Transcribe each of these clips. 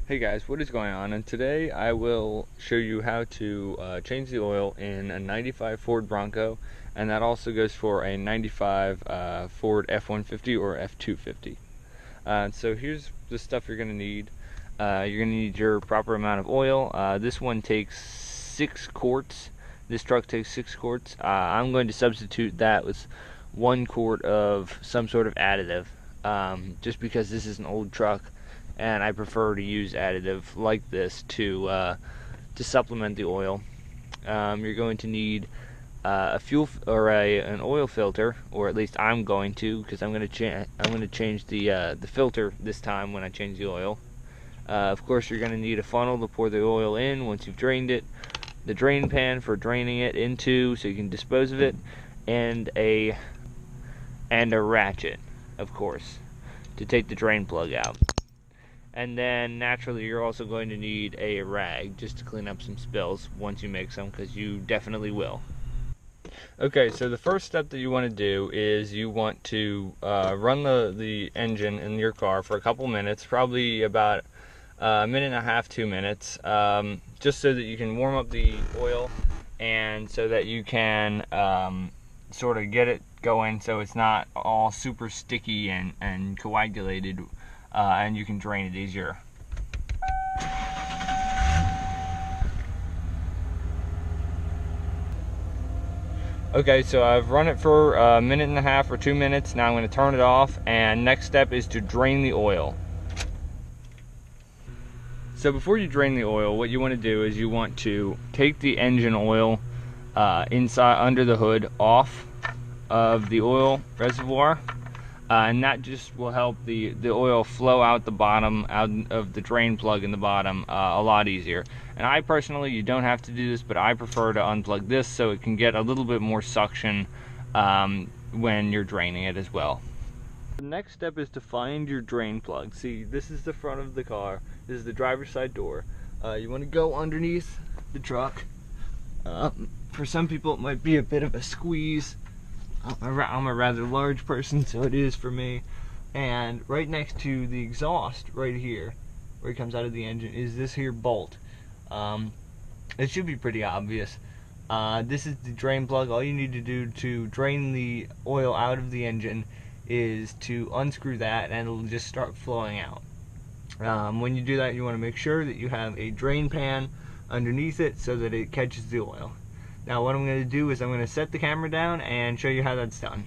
Hey guys, what is going on? And today I will show you how to change the oil in a 95 Ford Bronco, and that also goes for a 95 Ford F-150 or F-250. So here's the stuff you're going to need. You're going to need your proper amount of oil. This one takes 6 quarts. This truck takes 6 quarts. I'm going to substitute that with 1 quart of some sort of additive, just because this is an old truck and I prefer to use additive like this to supplement the oil. You're going to need a fuel or an oil filter, or at least I'm going to, because I'm going to change the filter this time when I change the oil. Of course, you're going to need a funnel to pour the oil in once you've drained it, the drain pan for draining it into so you can dispose of it, and a ratchet, of course, to take the drain plug out. And then naturally you're also going to need a rag just to clean up some spills once you make some, because you definitely will. Okay, so the first step that you want to do is you want to run the engine in your car for a couple minutes, probably about a minute and a half, 2 minutes, just so that you can warm up the oil and so that you can sort of get it going so it's not all super sticky and coagulated, and you can drain it easier. Okay, so I've run it for a minute and a half or 2 minutes. Now I'm going to turn it off, and next step is to drain the oil. So before you drain the oil, what you want to do is you want to take the engine oil inside under the hood off of the oil reservoir, and that just will help the oil flow out the bottom, out of the drain plug in the bottom, a lot easier. And I personally, you don't have to do this, but I prefer to unplug this so it can get a little bit more suction when you're draining it as well. The next step is to find your drain plug. See, this is the front of the car. This is the driver's side door. You want to go underneath the truck. For some people it might be a bit of a squeeze. I'm a rather large person, so it is for me. And right next to the exhaust, right here, where it comes out of the engine, is this here bolt. It should be pretty obvious. This is the drain plug. All you need to do to drain the oil out of the engine is to unscrew that, and it'll just start flowing out. When you do that, you want to make sure that you have a drain pan underneath it so that it catches the oil. Now what I'm going to do is I'm going to set the camera down and show you how that's done.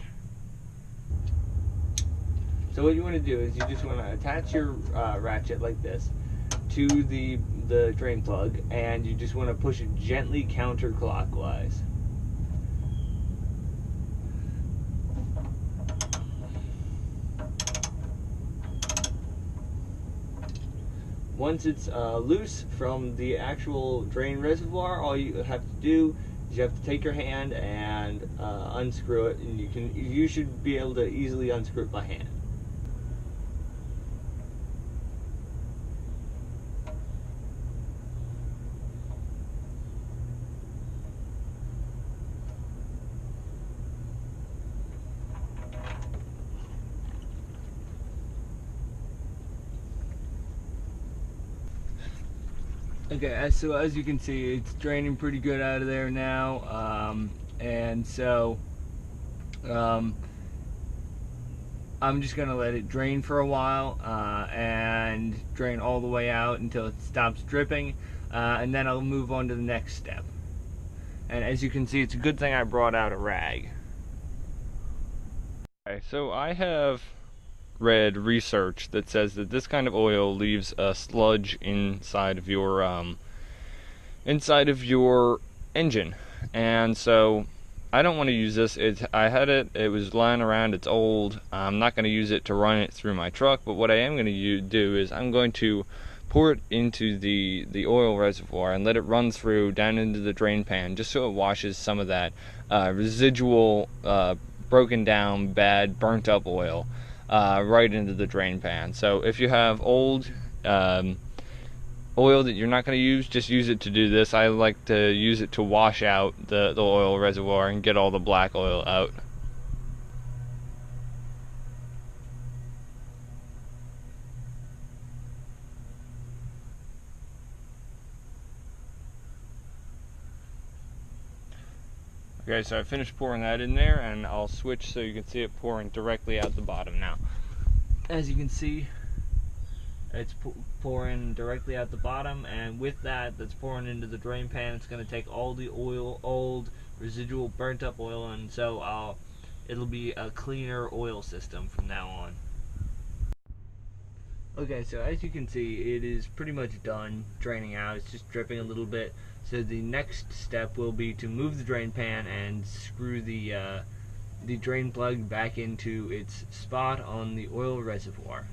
So what you want to do is you just want to attach your ratchet like this to the drain plug, and you just want to push it gently counterclockwise. Once it's loose from the actual drain reservoir, all you have to do is you have to take your hand and unscrew it, and you should be able to easily unscrew it by hand. Okay, so as you can see, it's draining pretty good out of there now, and so I'm just going to let it drain for a while and drain all the way out until it stops dripping, and then I'll move on to the next step. And as you can see, it's a good thing I brought out a rag. Okay, so I have read research that says that this kind of oil leaves a sludge inside of your engine, and so I don't want to use this. I had it was lying around, it's old. I'm not going to use it to run it through my truck, but what I am going to do is I'm going to pour it into the oil reservoir and let it run through down into the drain pan, just so it washes some of that residual broken down, bad, burnt up oil right into the drain pan. So if you have old oil that you're not going to use, just use it to do this. I like to use it to wash out the oil reservoir and get all the black oil out. Okay, so I finished pouring that in there, and I'll switch so you can see it pouring directly out the bottom now. As you can see, it's pouring directly out the bottom, and with that's pouring into the drain pan. It's going to take all the oil, old residual burnt up oil, and so it'll be a cleaner oil system from now on. Okay, so as you can see, it is pretty much done draining out. It's just dripping a little bit. So the next step will be to move the drain pan and screw the drain plug back into its spot on the oil reservoir.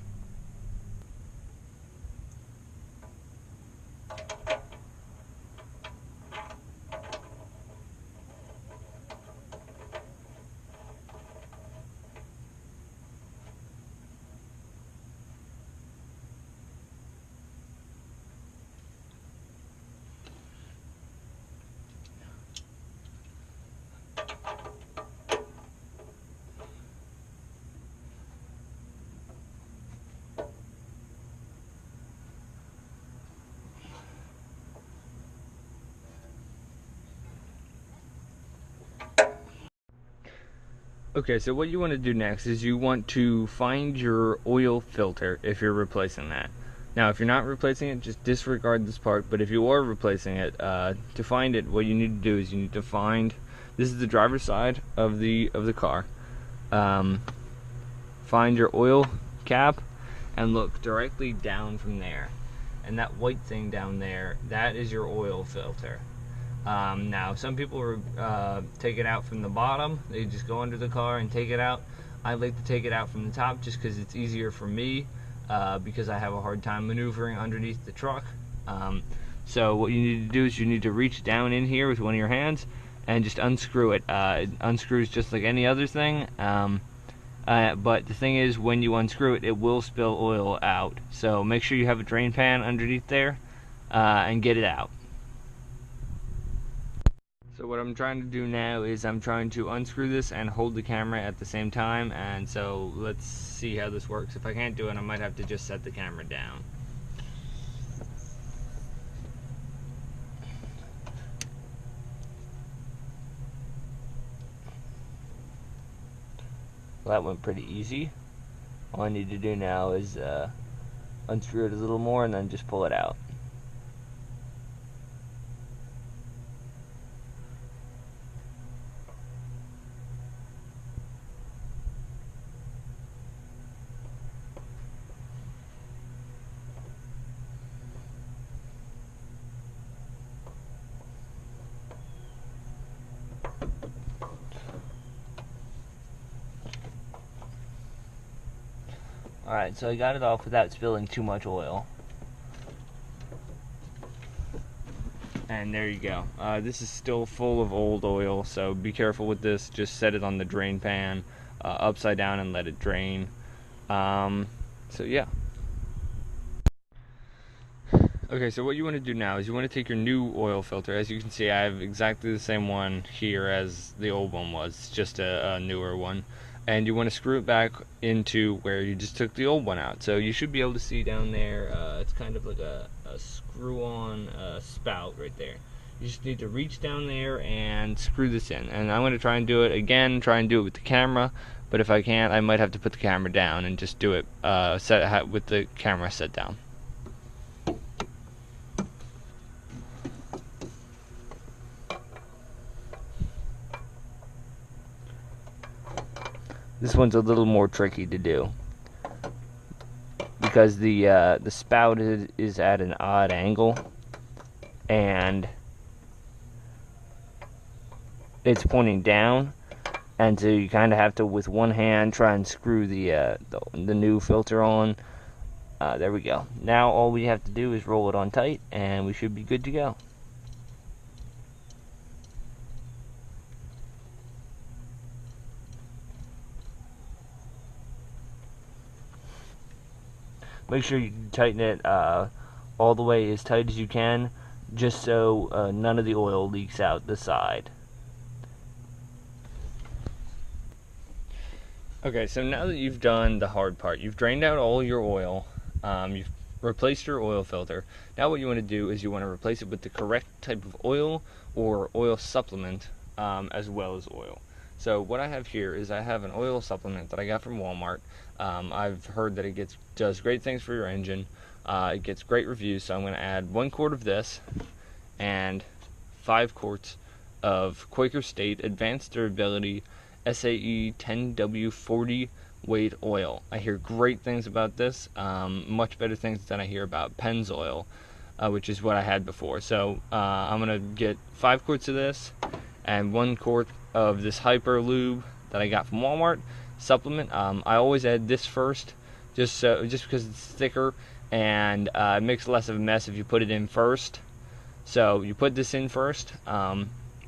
Okay, so what you want to do next is you want to find your oil filter if you're replacing that. Now, if you're not replacing it, just disregard this part, but if you are replacing it, to find it, what you need to do is you need to find, this is the driver's side of the car, find your oil cap and look directly down from there, and that white thing down there, that is your oil filter. Now, some people take it out from the bottom. They just go under the car and take it out. I like to take it out from the top just because it's easier for me, because I have a hard time maneuvering underneath the truck. So what you need to do is you need to reach down in here with one of your hands and just unscrew it. It unscrews just like any other thing, but the thing is, when you unscrew it, it will spill oil out. So make sure you have a drain pan underneath there and get it out. So what I'm trying to do now is I'm trying to unscrew this and hold the camera at the same time, and so let's see how this works. If I can't do it, I might have to just set the camera down. Well, that went pretty easy. All I need to do now is unscrew it a little more and then just pull it out. Alright, so I got it off without spilling too much oil. And there you go. This is still full of old oil, so be careful with this. Just set it on the drain pan upside down and let it drain. So yeah. Okay, so what you want to do now is you want to take your new oil filter. As you can see, I have exactly the same one here as the old one was. It's just a newer one. And you want to screw it back into where you just took the old one out. So you should be able to see down there, it's kind of like a screw-on spout right there. You just need to reach down there and screw this in. And I'm going to try and do it again, try and do it with the camera. But if I can't, I might have to put the camera down and just do it with the camera set down. This one's a little more tricky to do because the spout is at an odd angle and it's pointing down, and so you kind of have to, with one hand, try and screw the new filter on. There we go. Now all we have to do is roll it on tight, and we should be good to go. Make sure you tighten it all the way as tight as you can, just so none of the oil leaks out the side. Okay, so now that you've done the hard part, you've drained out all your oil, you've replaced your oil filter. Now what you want to do is you want to replace it with the correct type of oil or oil supplement as well as oil. So what I have here is I have an oil supplement that I got from Walmart. I've heard that it does great things for your engine. It gets great reviews, so I'm going to add 1 quart of this and 5 quarts of Quaker State Advanced Durability SAE 10W40 weight oil. I hear great things about this, much better things than I hear about Pennzoil, which is what I had before. So I'm going to get 5 quarts of this and 1 quart of this Hyper Lube that I got from Walmart supplement. I always add this first, just because it's thicker and it makes less of a mess if you put it in first. So you put this in first,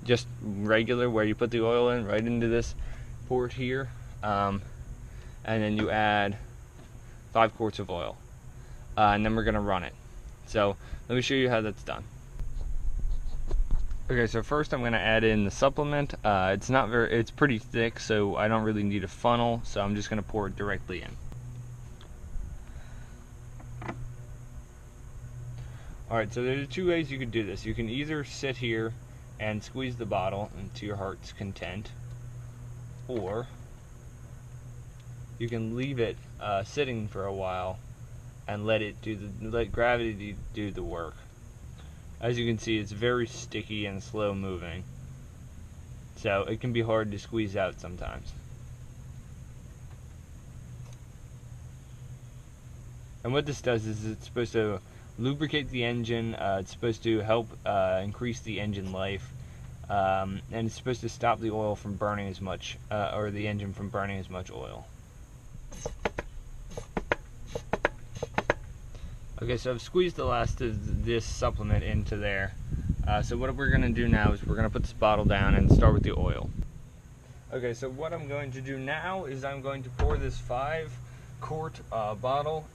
just regular, where you put the oil in, right into this port here, and then you add 5 quarts of oil, and then we're gonna run it. So let me show you how that's done. Okay, so first I'm gonna add in the supplement. It's pretty thick, so I don't really need a funnel, so I'm just gonna pour it directly in. Alright, so there are 2 ways you could do this. You can either sit here and squeeze the bottle to your heart's content, or you can leave it sitting for a while and let gravity do the work. As you can see, it's very sticky and slow moving, so it can be hard to squeeze out sometimes. And what this does is it's supposed to lubricate the engine. It's supposed to help increase the engine life, and it's supposed to stop the oil from burning as much, or the engine from burning as much oil. Okay, so I've squeezed the last of this supplement into there. So what we're going to do now is we're going to put this bottle down and start with the oil. Okay, so what I'm going to do now is I'm going to pour this 5 quart bottle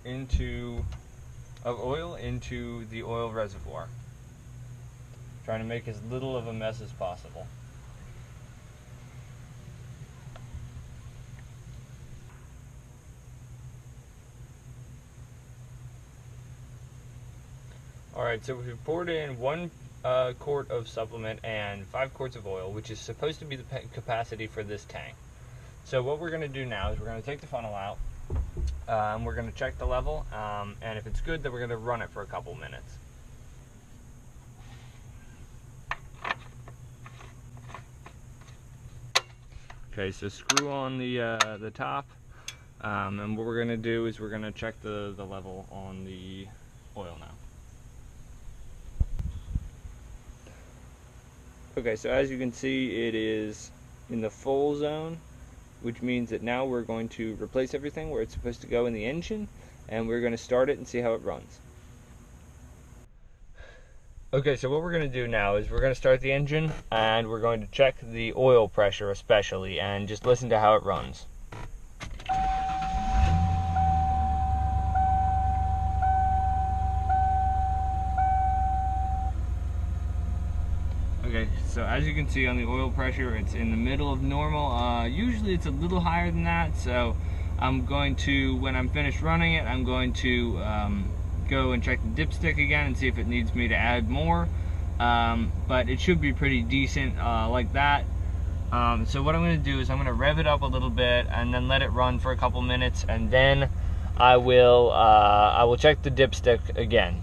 of oil into the oil reservoir, trying to make as little of a mess as possible. Alright, so we've poured in 1 quart of supplement and 5 quarts of oil, which is supposed to be the capacity for this tank. So what we're going to do now is we're going to take the funnel out, we're going to check the level, and if it's good, then we're going to run it for a couple minutes. Okay, so screw on the top, and what we're going to do is we're going to check the level on the oil now. Okay, so as you can see, it is in the full zone, which means that now we're going to replace everything where it's supposed to go in the engine, and we're going to start it and see how it runs. Okay, so what we're going to do now is we're going to start the engine, and we're going to check the oil pressure especially, and just listen to how it runs. Okay, so as you can see on the oil pressure, it's in the middle of normal. Usually it's a little higher than that, so I'm going to, when I'm finished running it, I'm going to go and check the dipstick again and see if it needs me to add more. But it should be pretty decent like that. So what I'm going to do is I'm going to rev it up a little bit and then let it run for a couple minutes, and then I will check the dipstick again.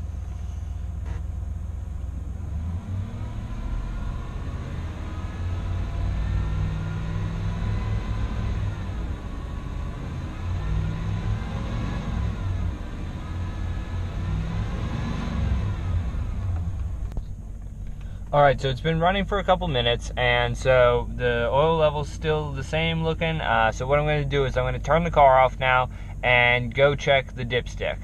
Alright, so it's been running for a couple minutes, and so the oil level's still the same looking. So what I'm going to do is I'm going to turn the car off now and go check the dipstick.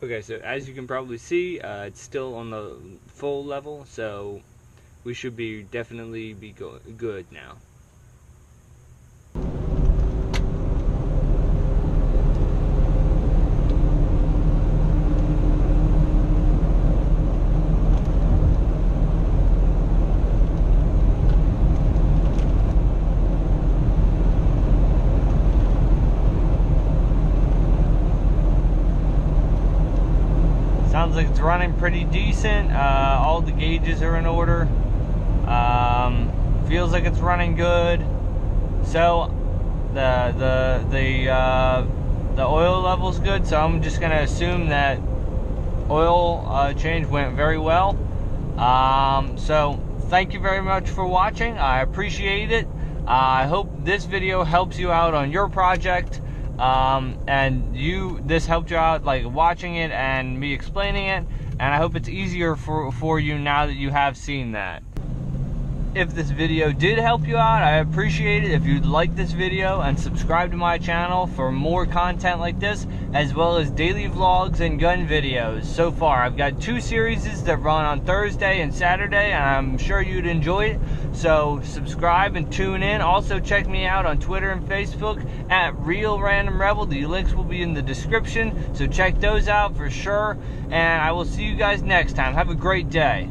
Okay, so as you can probably see, it's still on the full level, so we should definitely be good now. Sounds like it's running pretty decent. All the gauges are in order. Feels like it's running good. So the oil level's good. So I'm just gonna assume that oil change went very well. So thank you very much for watching. I appreciate it. I hope this video helps you out on your project. And this helped you out, like watching it and me explaining it, and I hope it's easier for you now that you have seen that. If this video did help you out, I appreciate it if you'd like this video and subscribe to my channel for more content like this, as well as daily vlogs and gun videos. So far, I've got 2 series that run on Thursday and Saturday, and I'm sure you'd enjoy it. So subscribe and tune in. Also check me out on Twitter and Facebook at Real Random Rebel. The links will be in the description, so check those out for sure. And I will see you guys next time. Have a great day.